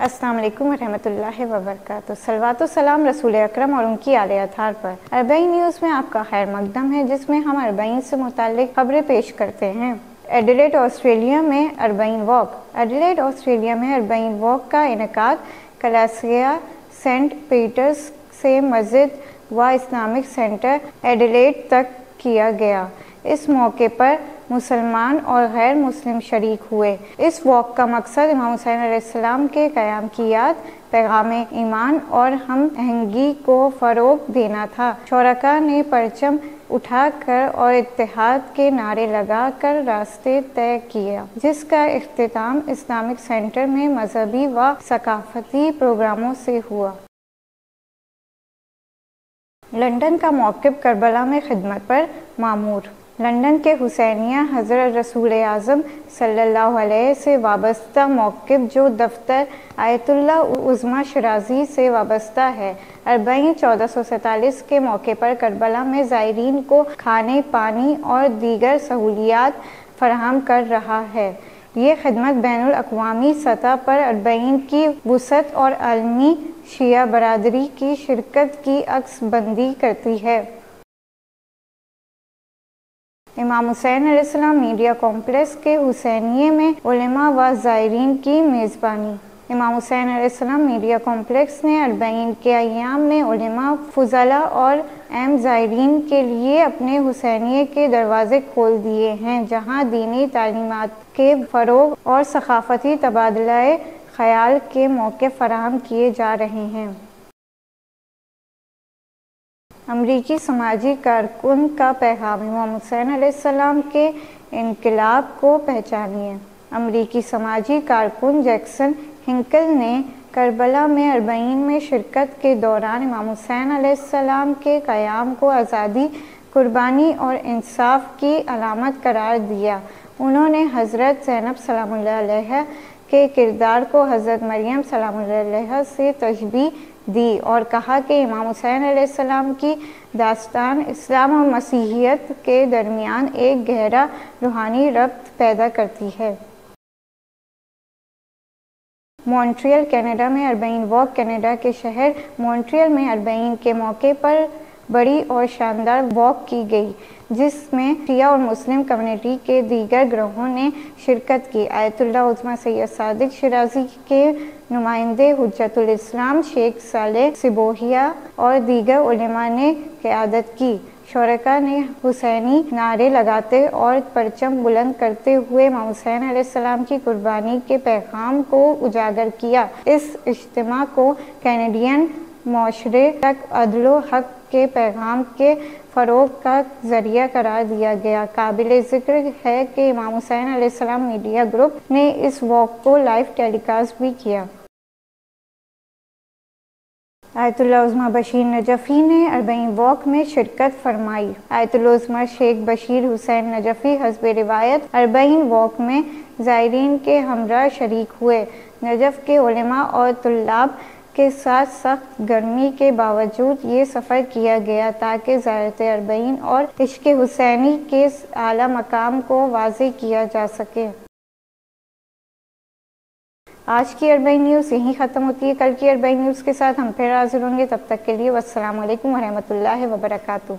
السلام علیکم ورحمۃ اللہ وبرکاتہ۔ صلوات و سلام رسول اکرم اور ان کی آل اطہار پر۔ اربعین نیوز میں آپ کا خیر مقدم ہے، جس میں ہم اربعین سے متعلق خبریں پیش کرتے ہیں۔ ایڈیلیڈ آسٹریلیا میں اربعین واک۔ ایڈیلیڈ آسٹریلیا میں اربعین واک کا انعقاد کلاسیا سینٹ پیٹرز سے مسجد و اسلامک سینٹر ایڈیلیڈ تک کیا گیا۔ اس موقع پر مسلمان اور غیر مسلم شریک ہوئے۔ اس واک کا مقصد امام حسین علیہ السلام کے قیام کی یاد، پیغام ایمان اور ہم آہنگی کو فروغ دینا تھا۔ شرکاء نے پرچم اٹھا کر اور اتحاد کے نعرے لگا کر راستے طے کیا، جس کا اختتام اسلامک سینٹر میں مذہبی و ثقافتی پروگراموں سے ہوا۔ لندن کا موقف کربلا میں خدمت پر معمور۔ لندن کے حسینیہ حضرت رسول اعظم صلی اللہ علیہ سے وابستہ موقف، جو دفتر آیت اللہ عظمیٰ شیرازی سے وابستہ ہے، اربعین 1447 کے موقع پر کربلا میں زائرین کو کھانے، پانی اور دیگر سہولیات فراہم کر رہا ہے۔ یہ خدمت بین الاقوامی سطح پر اربعین کی وسعت اور عالمی شیعہ برادری کی شرکت کی عکس بندی کرتی ہے۔ امام حسین علیہ السلام میڈیا کمپلیکس کے حسینیے میں علماء و زائرین کی میزبانی۔ امام حسین علیہ السلام میڈیا کمپلیکس نے اربعین کے ایام میں علماء، فضلاء اور عام زائرین کے لیے اپنے حسینیے کے دروازے کھول دیے ہیں، جہاں دینی تعلیمات کے فروغ اور ثقافتی تبادلہ خیال کے موقع فراہم کیے جا رہے ہیں۔ امریکی سماجی کارکن کا پیغام، امام حسین علیہ السلام کے انقلاب کو پہچانیے۔ امریکی سماجی کارکن جیکسن ہنکل نے کربلا میں اربعین میں شرکت کے دوران امام حسین علیہ السلام کے قیام کو آزادی، قربانی اور انصاف کی علامت قرار دیا۔ انہوں نے حضرت زینب سلام اللہ علیہا کے کردار کو حضرت مریم سلام اللہ علیہا سے تشبیہ دی اور کہا کہ امام حسین علیہ السلام کی داستان اسلام اور مسیحیت کے درمیان ایک گہرا روحانی ربط پیدا کرتی ہے۔ مونٹریل، کینیڈا میں اربعین واک۔ کینیڈا کے شہر مونٹریل میں اربعین کے موقع پر بڑی اور شاندار واک کی گئی، جس میں شیعہ اور مسلم کمیونٹی کے دیگر گروہوں نے شرکت کی۔ آیت اللہ عظمیٰ سید صادق شیرازی کے نمائندے حجت الاسلام شیخ صالح سبوہیہ اور دیگر علماء نے قیادت کی۔ شرکاء نے حسینی نعرے لگاتے اور پرچم بلند کرتے ہوئے امام حسین علیہ السلام کی قربانی کے پیغام کو اجاگر کیا۔ اس اجتماع کو کینیڈین معاشرے تک عدل و حق کے پیغام کے فروغ کا ذریعہ قرار دیا گیا۔ قابل ذکر ہے کہ امام حسین علیہ السلام میڈیا گروپ نے اس واک کو لائیو ٹیلی کاسٹ بھی کیا۔ آیت اللہ عظمیٰ بشیر نجفی نے اربعین واک میں شرکت فرمائی۔ آیت اللہ عظمیٰ شیخ بشیر حسین نجفی حسب روایت اربعین واک میں زائرین کے ہمراہ شریک ہوئے۔ نجف کے علماء اور طلاب کے ساتھ سخت گرمی کے باوجود یہ سفر کیا گیا تاکہ زیارت اربعین اور عشق حسینی کے اعلیٰ مقام کو واضح کیا جا سکے۔ آج کی اربعین نیوز یہیں ختم ہوتی ہے۔ کل کی اربعین نیوز کے ساتھ ہم پھر حاضر ہوں گے، تب تک کے لیے والسلام علیکم ورحمۃ اللہ وبرکاتہ۔